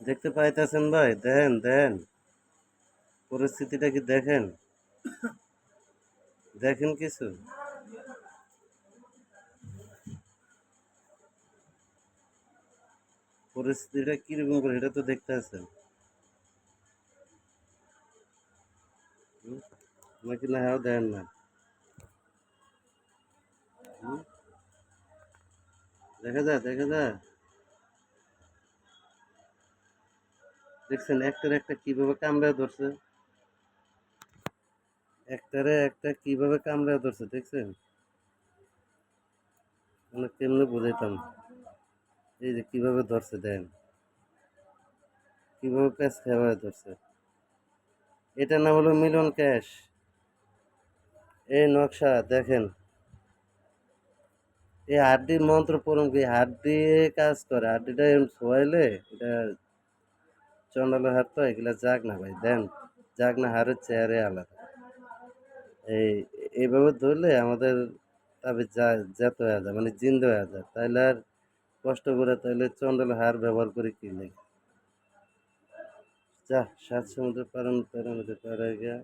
দেখতে পাইতেছেন ভাই? দেন দেন, পরিস্থিতিটা কি দেখেন? দেখেন কিছু? পরিস্থিতিটা কিরকম করে এটা তো দেখতে আছেন নাকি? না হ্যাঁ দেন না। হুম? দেখা যায় দেখা যায়। দেখছেন একটার একটা কিভাবে কামড়ে ধরছে, একটারে একটা কিভাবে কামড়ে ধরছে দেখছেন? মানে কেমনে বুঝাইতাম, এই যে কিভাবে ধরছে দেন, কিভাবে প্যাঁচ খেয়ে ধরছে। এটার নাম হলো মিলন ক্যাশ। এই নকশা দেখেন, এই হাড্ডির মন্ত্র পড়ুন কি হাড্ডি কাজ করে, হাড্ডিটা এরকম ছোয়াইলে এটা চন্ডালের হাত তো এগুলা যাক না ভাই দেন, যাক না হারের চেয়ারে আলাদা। এই এইভাবে ধরলে আমাদের তবে যা যেতে হয়ে যায় মানে জিন্দ হয়ে যায়, তাইলে আর কষ্ট করে তাইলে চন্ডাল হার ব্যবহার করে কি লাগে। যা সাত সমুদ্র পারেন পারেন মধ্যে পারা গিয়া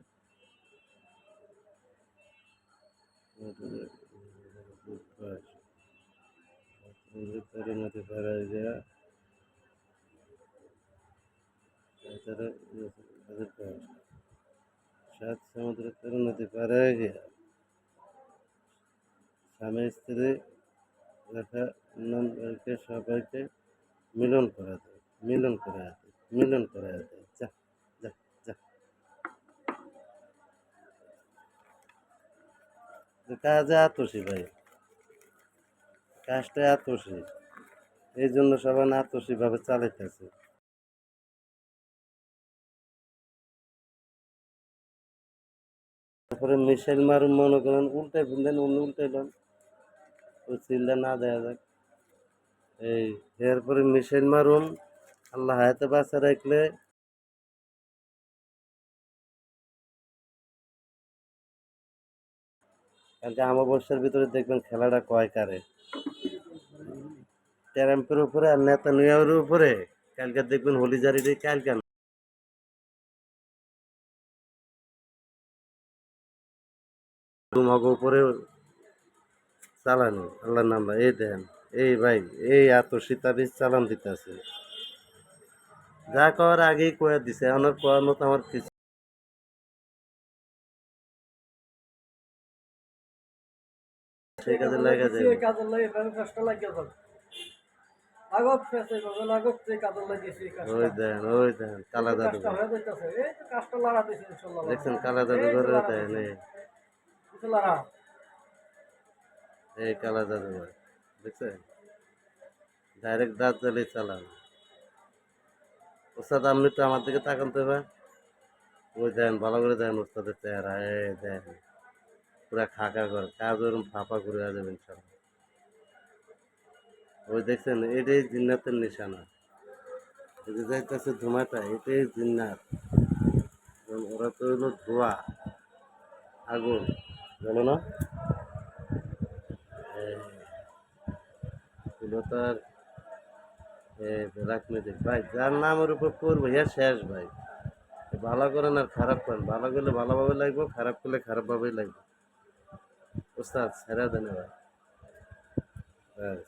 পারের মধ্যে পারা গিয়া সাত সমুদ্র পারের মধ্যে পারা গিয়া স্বামী স্ত্রী লেখা নামকে সবাইকে মিলন করা যায়, মিলন করা যায়, মিলন করা যায়। যা যা যা, কাজে আতসী ভাই, কাজটা আতসী, এই জন্য সবাই আতসী ভাবে চালাইতেছে। তারপরে মিসাইল মারুন মনে করেন উল্টাই ফেললেন, অন্য উল্টাইলেন, ওই চিল্লা না দেয়া যাক। এই এরপরে মিসাইল মারুন, আল্লাহ হায়াতে বাঁচা রাখলে কালকে আমাবস্যার ভিতরে দেখবেন খেলাটা কয় কারে, ট্রাম্পের উপরে আর নেতানিয়াহুর উপরে। কালকে দেখবেন হোলিজারি দিয়ে কালকে তোমাকে উপরে চালানো আল্লাহর নাম। এই দেন, এই ভাই, এই এত সীতাবিজ চালান দিতেছে, যা করার আগেই কয়ে দিছে, এখন আর করার মতো আমার কিছু সেই কাজে লাগা যায়। ওই দেন ওই দেন কালা জাদু, দেখছেন কালা জাদুঘরে দেন এই কালা জাদুঘর দেখছেন, ডাইরেক্ট দাঁত জ্বালিয়ে চালান। ওস্তাদ আপনি তো আমার দিকে তাকান তো এবার, ওই দেন ভালো করে দেন ওস্তাদের চেহারা, এই দেন পুরা খাকা ঘর কাজ ওরম ফাঁপা করে যাবেন সব। ওই দেখছেন এটাই জিন্নাতের নিশানা, এই যে যাইতেছে ধুমাটা এটাই জিন্নাত। ওরা তো হলো ধোয়া, আগুন, বলো না? এগুলো তো আর রাজনৈতিক ভাই যার নামের উপর পড়বো হ্যাঁ শেষ ভাই। ভালো করেন আর খারাপ করেন, ভালো করলে ভালোভাবে লাগবো, খারাপ করলে খারাপভাবেই লাগবে। ওস্তাদ ছেড়ে দেন এবার, ব্যাস।